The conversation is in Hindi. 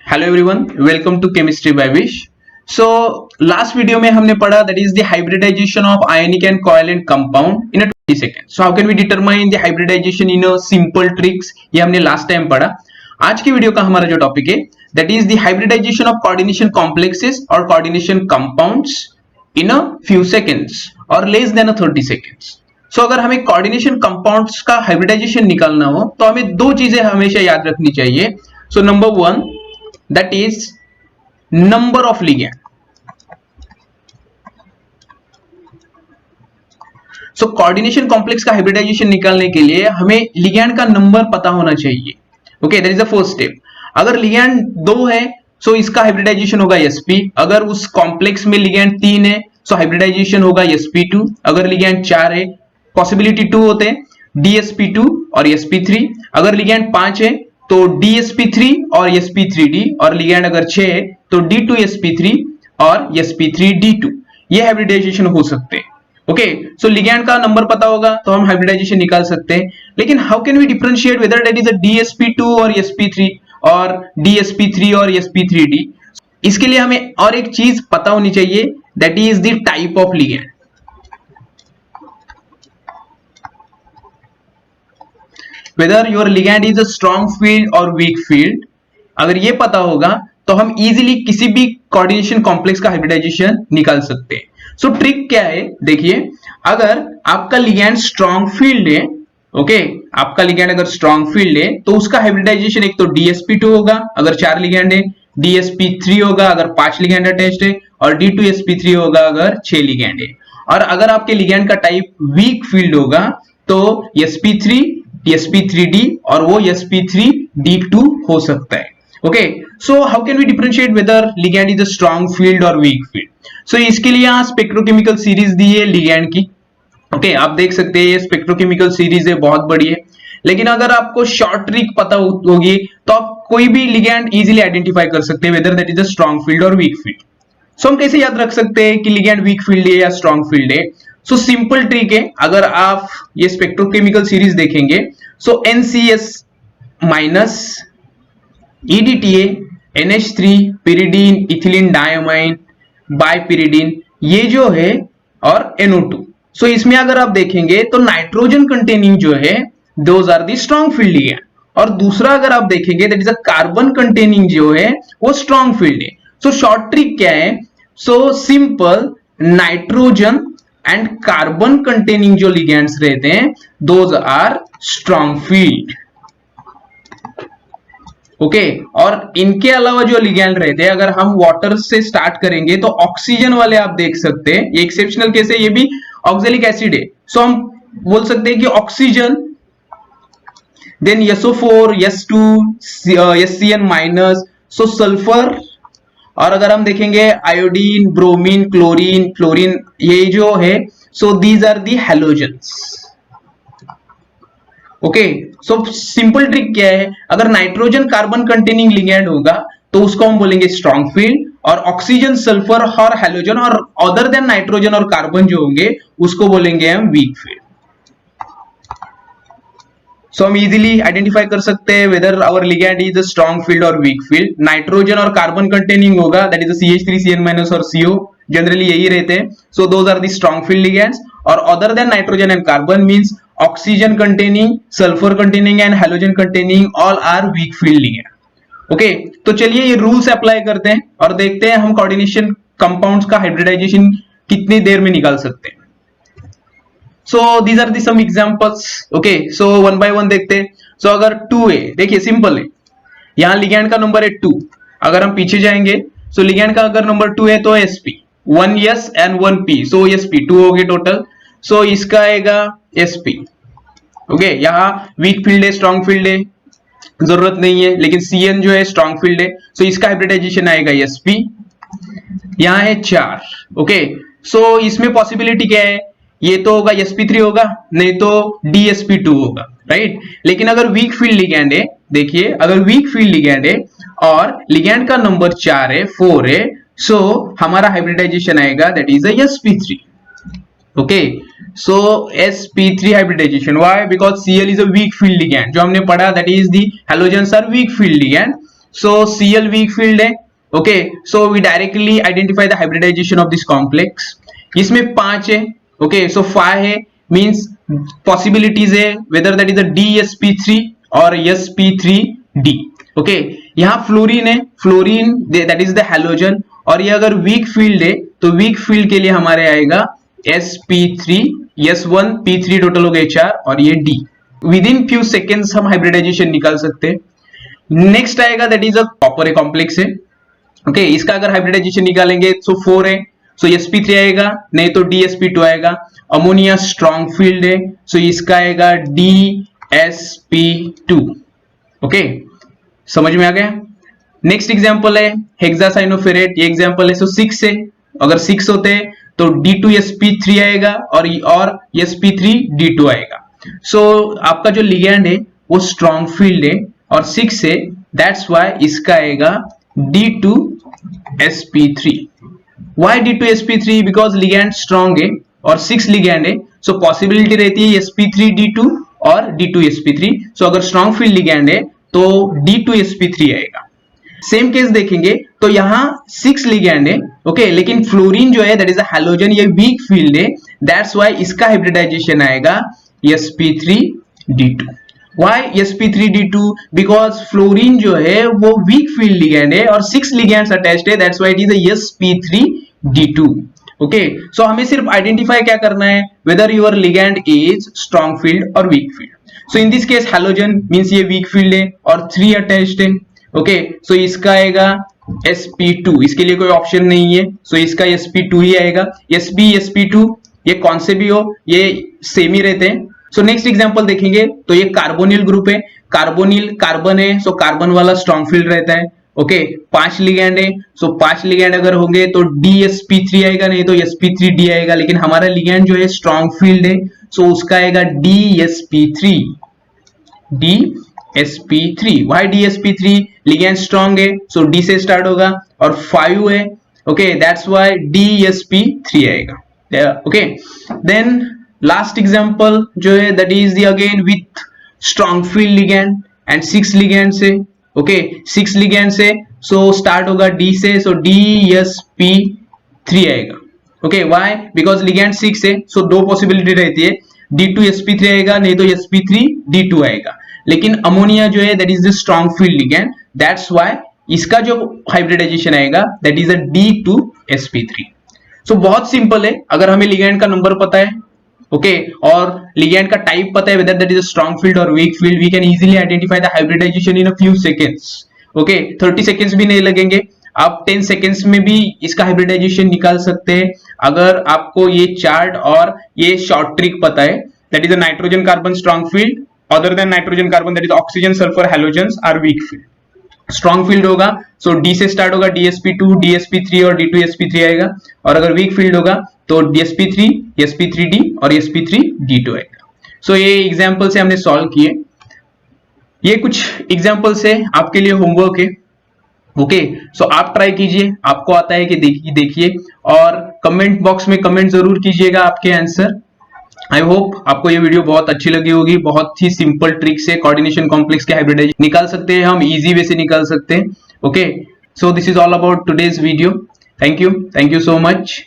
Hello everyone, welcome to chemistry by Vish. So last video में हमने पढ़ा that is the hybridization of ionic and covalent compound in 20 second. So how can we determine the hybridization in a simple tricks, ये हमने लास्ट टाइम पढ़ा। आज की वीडियो का हमारा जो टॉपिक है that is the hybridization of coordination complexes और coordination compounds in a few seconds और लेस देन 30 सेकंड्स। सो अगर हमें कोऑर्डिनेशन कंपाउंड्स का हाइब्रिडाइजेशन निकालना हो तो हमें दो चीजें हमेशा याद रखनी चाहिए। So number one, that is number of ligand. So coordination complex का hybridization निकालने के लिए हमें ligand का नंबर पता होना चाहिए। Okay, that is the first step. अगर ligand 2 है so इसका hybridization होगा sp। अगर उस complex में ligand 3 है so hybridization होगा sp2। अगर ligand 4 है possibility 2 होते हैं dsp2 और sp3। अगर ligand 5 है तो dsp3 और sp3d, और लिगैंड अगर 6 है तो d2sp3 और sp3d2। ये हाइब्रिडाइजेशन हो सकते हैं। ओके, सो लिगैंड का नंबर पता होगा तो हम हाइब्रिडाइजेशन निकाल सकते हैं। लेकिन how can we differentiate whether that is a dsp2 और sp3 और dsp3 और sp3d? इसके लिए हमें और एक चीज पता होनी चाहिए that is the type of ligand. Whether your ligand is a strong field or weak field, अगर ये पता होगा तो हम इजीली किसी भी कोऑर्डिनेशन कॉम्प्लेक्स का हाइब्रिडाइजेशन निकाल सकते हैं। सो ट्रिक क्या है, देखिए, अगर आपका लिगैंड स्ट्रॉन्ग फील्ड है, ओके, आपका लिगैंड अगर स्ट्रॉन्ग फील्ड है तो उसका हाइब्रिडाइजेशन एक तो dsp2 होगा अगर 4 लिगैंड है, dsp3 होगा अगर 5 लिगैंड अटैच्ड है, और d2sp3 होगा अगर 6 लिगैंड है। और अगर आपके लिगैंड का टाइप वीक फील्ड होगा तो sp3 sp3d और वो sp3d2 हो सकता है। Okay, so how can we differentiate whether ligand is a strong field और वीक फील्ड? सो इसके लिए यहाँ स्पेक्ट्रोकेमिकल सीरीज दी है लिगैंड की। ओके, आप देख सकते हैं ये स्पेक्ट्रोकेमिकल सीरीज है, बहुत बड़ी है। लेकिन अगर आपको शॉर्ट ट्रिक पता होगी तो आप कोई भी लिगैंड इजीली आइडेंटिफाई कर सकते हैं weather that is a strong field और वीक फील्ड। सो हम कैसे याद रख सकते हैं कि लिगैंड वीक फील्ड है या स्ट्रॉन्ग फील्ड है? सो सिंपल ट्रिक है, अगर आप ये स्पेक्ट्रोकेमिकल सीरीज देखेंगे so NCS minus EDTA NH3 pyridine ethylene diamine bipyridine, ये जो है, और NO2। सो इसमें अगर आप देखेंगे तो नाइट्रोजन कंटेनिंग जो है those are the strong field ligand, और दूसरा अगर आप देखेंगे that is a carbon containing जो है वो स्ट्रॉन्ग फील्ड है। सो शॉर्ट ट्रिक क्या है? So simple, nitrogen and carbon containing जो लिगैंड्स रहते हैं those are strong field. Okay, और इनके अलावा जो लिगैंड रहते हैं, अगर हम वाटर से स्टार्ट करेंगे तो ऑक्सीजन वाले आप देख सकते हैं, ये एक्सेप्शनल केस है, ये भी ऑक्जेलिक एसिड है। सो हम बोल सकते हैं कि oxygen, then SO4 S2 SCN minus, so sulphur, और अगर हम देखेंगे आयोडीन ब्रोमीन क्लोरीन फ्लोरीन, ये जो है so these are the halogens. Okay, so simple trick क्या है, अगर नाइट्रोजन कार्बन कंटेनिंग लिगैंड होगा तो उसको हम बोलेंगे स्ट्रॉन्ग फील्ड, और ऑक्सीजन सल्फर और हैलोजन और अदर देन नाइट्रोजन और कार्बन जो होंगे उसको बोलेंगे हम वीक फील्ड। सो हम इजीली आइडेंटिफाई कर सकते हैं whether our ligand is a strong field और वीक फील्ड। नाइट्रोजन और कार्बन कंटेनिंग होगा दैट इज CH3CN- और CO, जनरली यही रहते हैं। So those are the strong field ligands, और other than nitrogen and carbon means oxygen containing, sulphur containing and halogen containing all are weak field ligand. Okay, तो चलिए ये रूल्स अप्लाई करते हैं और देखते हैं हम कोऑर्डिनेशन कंपाउंड्स का हाइब्रिडाइजेशन कितनी देर में निकाल सकते हैं। So these are the some examples. Okay, so one by one देखते हैं। So अगर 2 है, देखिए सिंपल है, यहाँ लिगैंड का नंबर है 2। अगर हम पीछे जाएंगे so लिगैंड का अगर नंबर 2 है तो sp 1 s and 1 p, so sp 2 हो गए टोटल। so इसका आएगा sp। ओके, यहाँ वीक फील्ड है स्ट्रॉन्ग फील्ड है जरूरत नहीं है, लेकिन Cn जो है स्ट्रॉन्ग फील्ड है, so इसका हाइब्रिडाइजेशन आएगा sp। यहाँ है 4। ओके, so इसमें पॉसिबिलिटी क्या है, ये तो होगा sp3 होगा, नहीं तो dsp2 होगा, राइट। लेकिन अगर वीक फील्ड लिगैंड है, देखिए अगर वीक फील्ड लिगैंड है और लिगैंड का नंबर 4 है 4 है, सो हमारा हाइब्रिडाइजेशन आएगा that is sp3। Okay, so sp3 hybridization, why? Because Cl is a weak field ligand, जो हमने पढ़ा that is the halogens are weak field ligand. So Cl weak field है, okay, so we directly identify the hybridization of this complex. इसमें 5 है, ओके, सो 5 है मींस पॉसिबिलिटीज है whether that is a DsP3 और sp3d, ओके। यहाँ फ्लोरीन है, fluorine that is the halogen, और ये अगर वीक फील्ड है तो वीक फील्ड के लिए हमारे आएगा sp3 s1 p3 टोटल हो गए 4 और ये d। With in few seconds हम हाइब्रिडाइजेशन निकाल सकते हैं। नेक्स्ट आएगा that is a copper complex है, ओके, इसका अगर हाइब्रिडाइजेशन निकालेंगे तो 4 है, सो sp3 आएगा, नहीं तो dsp2 आएगा। अमोनिया स्ट्रॉन्ग फील्ड है, सो इसका आएगा dsp2, ओके, समझ में आ गया। नेक्स्ट एग्जांपल है हेक्सासाइनोफेरेट, ये एग्जांपल है, सो 6 है, अगर 6 होते हैं तो d2sp3 आएगा और sp3d2 आएगा। सो आपका जो लिगैंड है वो स्ट्रॉन्ग फील्ड है और 6 है, दैट्स वाई इसका आएगा d2sp3। Y d2sp3? Because ligand strong है और 6 लिगैंड है, सो पॉसिबिलिटी रहती है sp3d2 और d2sp3। सो अगर स्ट्रॉन्ग फील्ड लिगैंड है तो d2sp3 आएगा। सेम केस देखेंगे तो यहाँ 6 लिगैंड है, ओके, लेकिन फ्लोरीन जो है दैट इज अ हैलोजन, ये वीक फील्ड है, दैट्स वाई इसका हाइब्रिडाइजेशन आएगा sp3d2। Why sp3d2? Because fluorine जो है वो वीक फील्ड लिगैंड है और 6 लिगैंड्स अटैच्ड है, that's why it is a sp3d2, okay. So हमें सिर्फ आइडेंटिफाई क्या करना है, whether your ligand is strong field और weak field. So in this case halogen means ये वीक फील्ड है और 3 अटैच्ड है, ओके, सो इसका आएगा sp2, इसके लिए कोई ऑप्शन नहीं है, सो इसका sp2 ही आएगा। sp2 ये कौन से भी हो ये सेम ही रहते हैं। सो नेक्स्ट एग्जांपल देखेंगे तो ये कार्बोनिल ग्रुप है, कार्बोनिल कार्बन है, सो कार्बन वाला स्ट्रॉन्ग फील्ड रहता है, ओके। 5 लिगैंड है, सो 5 लिगैंड अगर होंगे तो dsp3 आएगा, नहीं तो sp3d आएगा, लेकिन हमारा लिगैंड जो है स्ट्रॉन्ग फील्ड है, सो उसका आएगा dsp3। Y dsp3? Ligand strong है, सो d से स्टार्ट होगा और 5 है, ओके, दैट्स व्हाई dsp3 आएगा, ओके। देन लास्ट एग्जांपल जो है that is again with strong field ligand and 6 ligand से, ओके, 6 लिगैंड से, सो स्टार्ट होगा d से, सो dsp3 आएगा, ओके। व्हाई? बिकॉज लिगैंड 6 है, सो 2 पॉसिबिलिटी रहती है, d2sp3 आएगा, नहीं तो sp3d2 आएगा, लेकिन अमोनिया जो है that is the strong field ligand, that's why इसका जो हाइब्रिडाइजेशन आएगा दैट इज अ d2sp3। सो बहुत सिंपल है, अगर हमें लिगैंड का नंबर पता है, ओके, और लिगैंड का टाइप पता है whether that is a strong field और weak field, we can easily identify the hybridization in a few seconds, okay. 30 seconds भी नहीं लगेंगे, आप 10 सेकंड्स में भी इसका हाइब्रिडाइजेशन निकाल सकते हैं अगर आपको ये चार्ट और ये शॉर्ट ट्रिक पता है। That is a nitrogen carbon strong field, other than nitrogen carbon that is oxygen sulphur halogens are weak field. Strong field होगा सो d से स्टार्ट होगा, dsp2, dsp3 और d2sp3 आएगा, और अगर वीक फील्ड होगा तो dsp3, sp3d और sp3d2 आएगा। सो ये एग्जांपल से हमने सॉल्व किए, ये कुछ एग्जांपल से आपके लिए होमवर्क है, ओके। सो आप ट्राई कीजिए, आपको आता है कि देखिए, और कमेंट बॉक्स में कमेंट जरूर कीजिएगा आपके आंसर। आई होप आपको ये वीडियो बहुत अच्छी लगी होगी। बहुत ही सिंपल ट्रिक से कोऑर्डिनेशन कॉम्प्लेक्स के हाइब्रिडाइजेशन निकाल सकते हैं हम, इजी वे से निकाल सकते हैं, okay. So this is all about today's video. Thank you so much.